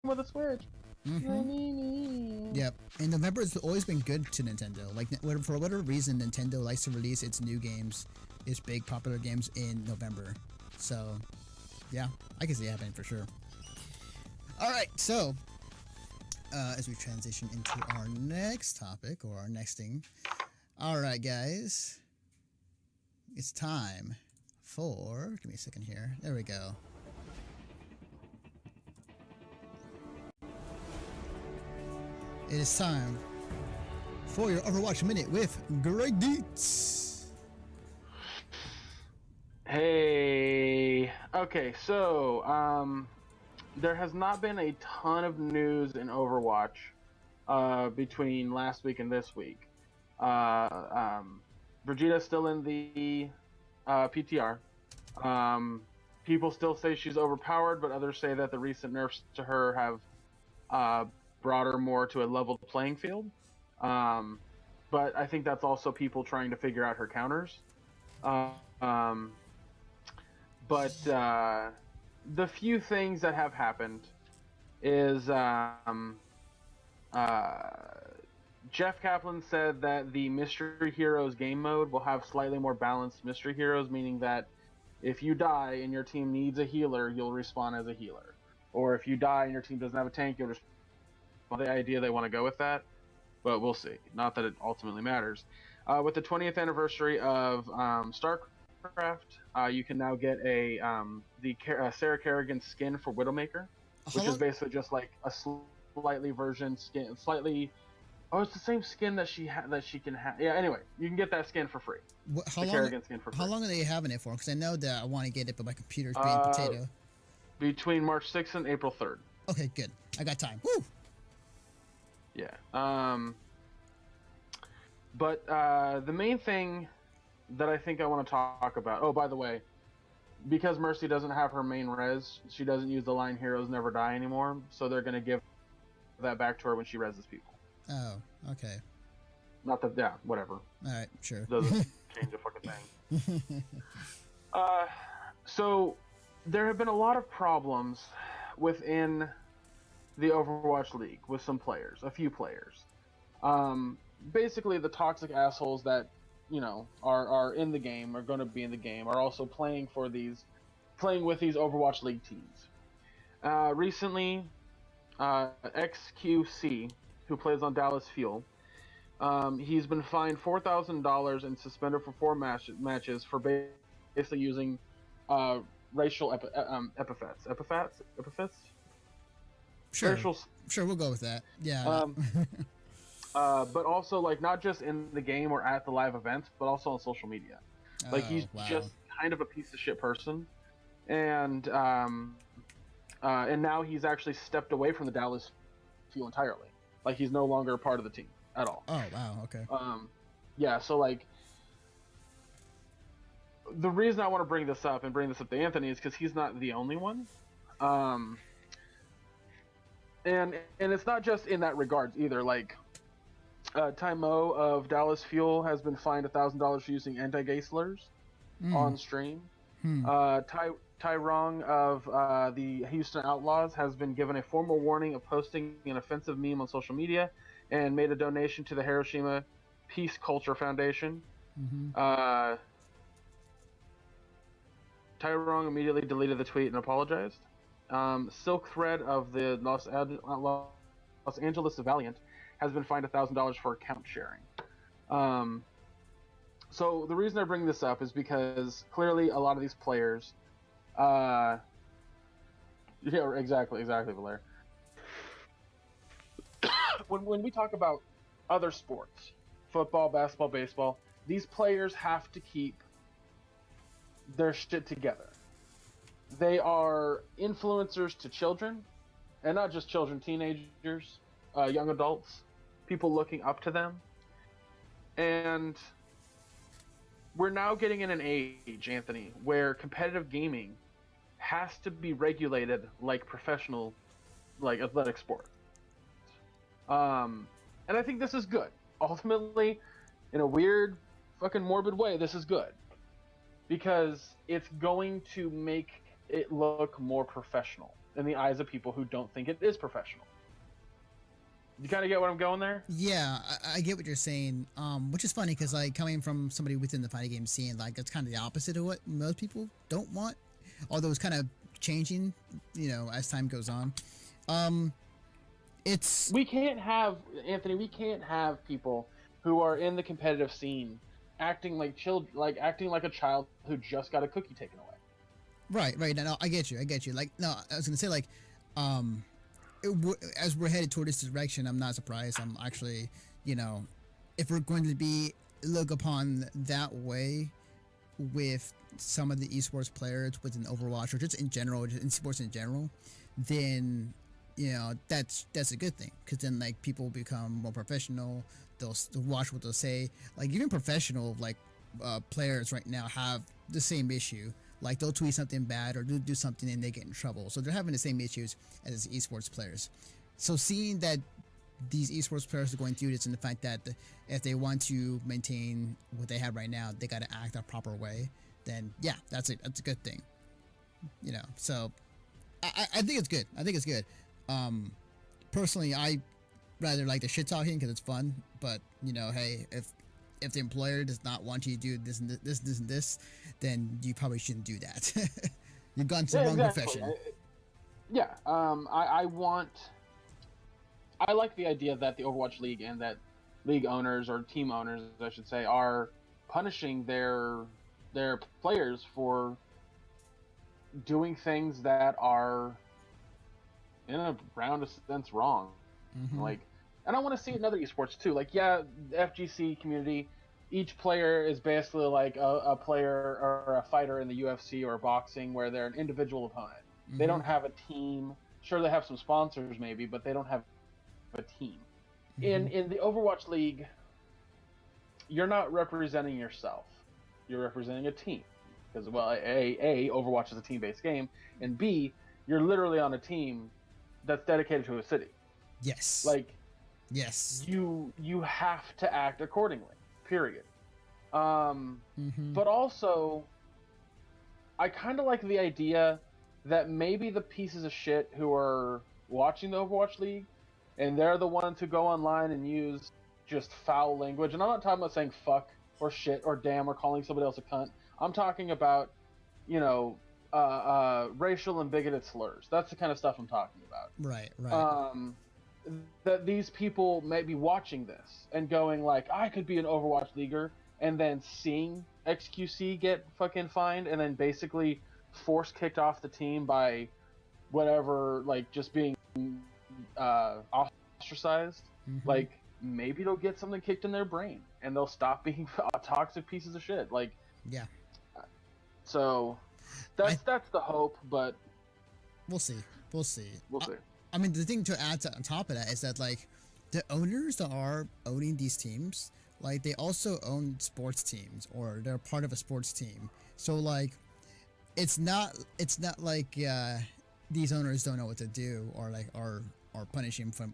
with a Switch. Yep, and November has always been good to Nintendo. Like, for whatever reason, Nintendo likes to release its new games, its big popular games in November. So, yeah, I can see it happening for sure. All right, so as we transition into our next topic or our next thing, all right, guys, it's time for. Give me a second here. There we go. It is time for your Overwatch Minute with Gregg Dietz. Hey. Okay, so there has not been a ton of news in Overwatch between last week and this week. Vegeta's still in the PTR. People still say she's overpowered, but others say that the recent nerfs to her have brought her more to a level playing field. But I think that's also people trying to figure out her counters. But the few things that have happened is Jeff Kaplan said that the Mystery Heroes game mode will have slightly more balanced Mystery Heroes, meaning that if you die and your team needs a healer, you'll respawn as a healer. Or if you die and your team doesn't have a tank, you'll just... The idea they want to go with that, but we'll see. Not that it ultimately matters. With the 20th anniversary of StarCraft, you can now get the Sarah Kerrigan skin for Widowmaker, which is basically just like a slightly version skin, slightly. Oh, it's the same skin that she can have. Yeah. Anyway, you can get that skin for free. Kerrigan skin for free. How long are they having it for? Because I know that I want to get it, but my computer's being potato. Between March 6th and April 3rd. Okay, good. I got time. Woo! Yeah. But the main thing that I think I want to talk about. Oh, by the way, because Mercy doesn't have her main res, she doesn't use the line "Heroes Never Die" anymore. So they're gonna give that back to her when she reses people. Oh, okay. Not that, yeah, whatever. All right, sure. Doesn't change a fucking thing. So there have been a lot of problems within the Overwatch League with some players, a few players. Basically, the toxic assholes that are in the game, are going to be in the game, are also playing with these Overwatch League teams. Recently, XQC, who plays on Dallas Fuel, he's been fined $4,000 and suspended for 4 matches for basically using racial epithets. Epithets? Sure. Sure, we'll go with that. Yeah. But also, like, not just in the game or at the live events, but also on social media. Like, he's just kind of a piece of shit person, and now he's actually stepped away from the Dallas Fuel entirely. Like, he's no longer a part of the team at all. Oh wow, okay. Yeah. So, like, the reason I want to bring this up to Anthony is because he's not the only one. And it's not just in that regards either. Like, Tymo of Dallas Fuel has been fined $1,000 for using anti-gay slurs on stream. Tyrong of the Houston Outlaws has been given a formal warning of posting an offensive meme on social media and made a donation to the Hiroshima Peace Culture Foundation. Tyrong immediately deleted the tweet and apologized. Silk Thread of the Los Angeles Valiant has been fined $1,000 for account sharing. So the reason I bring this up is because clearly a lot of these players, yeah, exactly, Valer. when we talk about other sports, football, basketball, baseball, these players have to keep their shit together. They are influencers to children, and not just children, teenagers, young adults, people looking up to them. And we're now getting in an age, Anthony, where competitive gaming has to be regulated like professional, like athletic sport. And I think this is good. Ultimately, in a weird, fucking morbid way, this is good. Because it's going to make it look more professional. in the eyes of people who don't think it is professional. You kind of get what I'm going there? Yeah, I get what you're saying. Which is funny because like coming from somebody within the fighting game scene, like that's kind of the opposite of what most people don't want. Although it's kind of changing, as time goes on. We can't have Anthony. We can't have people who are in the competitive scene acting like acting like a child who just got a cookie taken away. Right. No, I get you. Like, no, I was gonna say like, as we're headed toward this direction, I'm not surprised. I'm actually, if we're going to be look upon that way with some of the esports players within Overwatch or just in general, just in sports in general, then that's a good thing because then like people become more professional. They'll watch what they'll say. Like even professional players right now have the same issue. Like they'll tweet something bad or do something and they get in trouble. So they're having the same issues as esports players. So seeing that these esports players are going through this and the fact that if they want to maintain what they have right now, they got to act a proper way, then yeah, that's a good thing. So I think it's good. Personally, I rather like the shit talking because it's fun. But hey, if the employer does not want you to do this and this, then you probably shouldn't do that. You've gone to the wrong profession. I like the idea that the Overwatch League and that league owners or team owners, I should say, are punishing their players for doing things that are in a round of sense wrong. Mm-hmm. And I want to see it in other esports too. The FGC community, each player is basically like a player or a fighter in the UFC or boxing where they're an individual opponent. Mm-hmm. They don't have a team. Sure, they have some sponsors maybe, but they don't have a team. Mm-hmm. In the Overwatch League, you're not representing yourself. You're representing a team. Because, well, A, Overwatch is a team-based game, and B, you're literally on a team that's dedicated to a city. Yes. Yes. You have to act accordingly. Period. But also, I kind of like the idea that maybe the pieces of shit who are watching the Overwatch League, and they're the ones who go online and use just foul language, and I'm not talking about saying fuck or shit or damn or calling somebody else a cunt. I'm talking about, racial and bigoted slurs. That's the kind of stuff I'm talking about. Right. That these people may be watching this and going like, I could be an Overwatch leaguer, and then seeing XQC get fucking fined and then basically force kicked off the team by whatever, just being ostracized. Mm-hmm. Maybe they'll get something kicked in their brain and they'll stop being toxic pieces of shit. Yeah. So that's the hope, but we'll see. We'll see. I mean, the thing to add on top of that is that the owners that are owning these teams, they also own sports teams or they're part of a sports team. So it's not like these owners don't know what to do or are punishing for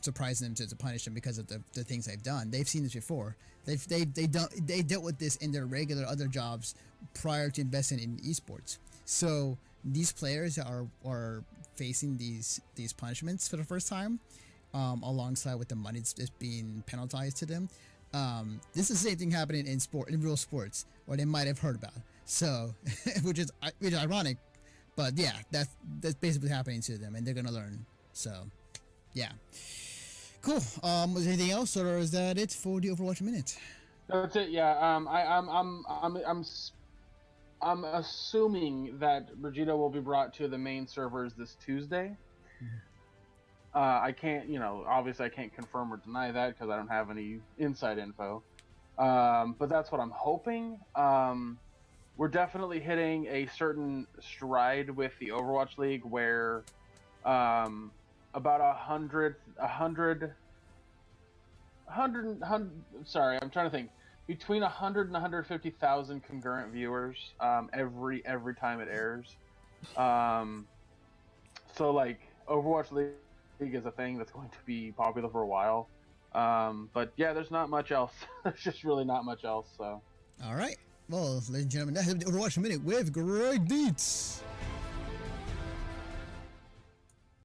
surprising them to punish them because of the things they've done. They've seen this before. They dealt with this in their regular other jobs prior to investing in esports. So these players are facing these punishments for the first time, alongside with the money that's being penalized to them. This is the same thing happening in real sports, or they might have heard about. So, which is ironic, but yeah, that's basically happening to them, and they're gonna learn. So, yeah, cool. Was there anything else, or is that it for the Overwatch Minute? That's it. Yeah. I'm assuming that Vegeta will be brought to the main servers this Tuesday. I can't, obviously I can't confirm or deny that because I don't have any inside info. But that's what I'm hoping. We're definitely hitting a certain stride with the Overwatch League where about 100, sorry, I'm trying to think. Between 100 and 150,000 concurrent viewers every time it airs. So Overwatch League is a thing that's going to be popular for a while. But yeah, there's not much else. There's just really not much else. So. All right. Well, ladies and gentlemen, that's the Overwatch Minute with Gregg Dietz.